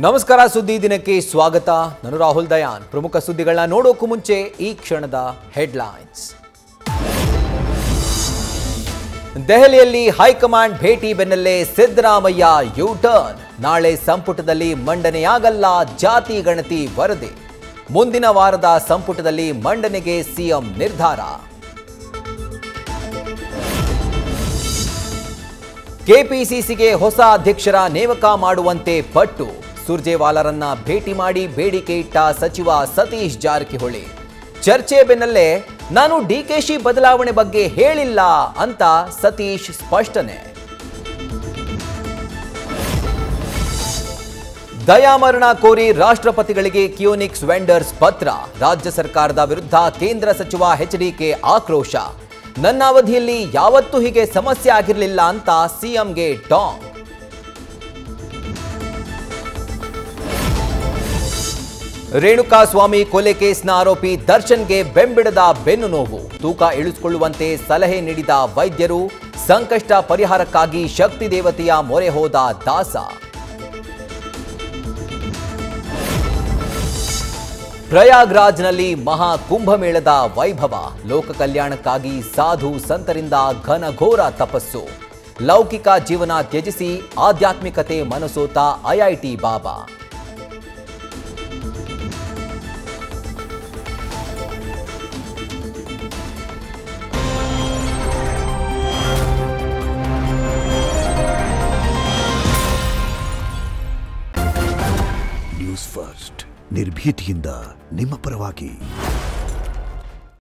ನಮಸ್ಕಾರ ಸುದ್ದಿ ದಿನಕ್ಕೆ ಸ್ವಾಗತ. ನಾನು ರಾಹುಲ್ ದಯಾನ್. ಪ್ರಮುಖ ಸುದ್ದಿಗಳನ್ನ ನೋಡೋಕು ಮುಂಚೆ ಈ ಕ್ಷಣದ ಹೆಡ್ಲೈನ್ಸ್. ದೆಹಲಿಯಲ್ಲಿ ಹೈಕಮಾಂಡ್ ಭೇಟಿ ಬೆನ್ನಲ್ಲೇ ಸಿದ್ದರಾಮಯ್ಯ ಯು ಟರ್ನ್. ನಾಳೆ ಸಂಪುಟದಲ್ಲಿ ಮಂಡನೆಯಾಗಲ್ಲ ಜಾತಿ ಗಣತಿ ವರದಿ. ಮುಂದಿನ ವಾರದ ಸಂಪುಟದಲ್ಲಿ ಮಂಡನೆಗೆ ಸಿಎಂ ನಿರ್ಧಾರ. ಕೆಪಿಸಿಸಿಗೆ ಹೊಸ ಅಧ್ಯಕ್ಷರ ನೇಮಕ ಮಾಡುವಂತೆ ಪಟ್ಟು. ಸುರ್ಜೇವಾಲಾರನ್ನ ಭೇಟಿ ಮಾಡಿ ಬೇಡಿಕೆ ಇಟ್ಟ ಸಚಿವ ಸತೀಶ್ ಜಾರಕಿಹೊಳಿ. ಚರ್ಚೆ ಬೆನ್ನಲ್ಲೇ ನಾನು ಡಿಕೆಶಿ ಬದಲಾವಣೆ ಬಗ್ಗೆ ಹೇಳಿಲ್ಲ ಅಂತ ಸತೀಶ್ ಸ್ಪಷ್ಟನೆ. ದಯಾಮರಣ ಕೋರಿ ರಾಷ್ಟ್ರಪತಿಗಳಿಗೆ ಕಿಯೋನಿಕ್ಸ್ ವೆಂಡರ್ಸ್ ಪತ್ರ. ರಾಜ್ಯ ಸರ್ಕಾರದ ವಿರುದ್ಧ ಕೇಂದ್ರ ಸಚಿವ ಎಚ್ಡಿಕೆ ಆಕ್ರೋಶ. ನನ್ನ ಅವಧಿಯಲ್ಲಿ ಯಾವತ್ತೂ ಹೀಗೆ ಸಮಸ್ಯೆ ಆಗಿರಲಿಲ್ಲ ಅಂತ ಸಿಎಂಗೆ ಟಾಂಗ್. ರೇಣುಕಾಸ್ವಾಮಿ ಕೊಲೆ ಕೇಸ್ನ ಆರೋಪಿ ದರ್ಶನ್ಗೆ ಬೆಂಬಿಡದ ಬೆನ್ನು ನೋವು. ತೂಕ ಇಳಿಸಿಕೊಳ್ಳುವಂತೆ ಸಲಹೆ ನೀಡಿದ ವೈದ್ಯರು. ಸಂಕಷ್ಟ ಪರಿಹಾರಕ್ಕಾಗಿ ಶಕ್ತಿ ದೇವತೆಯ ಮೊರೆ ಹೋದ ದಾಸ. ಪ್ರಯಾಗ್ರಾಜ್ನಲ್ಲಿ ಮಹಾ ಕುಂಭಮೇಳದ ವೈಭವ. ಲೋಕ ಕಲ್ಯಾಣಕ್ಕಾಗಿ ಸಾಧು ಸಂತರಿಂದ ಘನಘೋರ ತಪಸ್ಸು. ಲೌಕಿಕ ಜೀವನ ತ್ಯಜಿಸಿ ಆಧ್ಯಾತ್ಮಿಕತೆ ಮನಸೋತ ಐಐಟಿ ಬಾಬಾ. ನ್ಯೂಸ್ ಫಸ್ಟ್, ನಿರ್ಭೀತಿಯಿಂದ ನಿಮ್ಮ ಪರವಾಗಿ.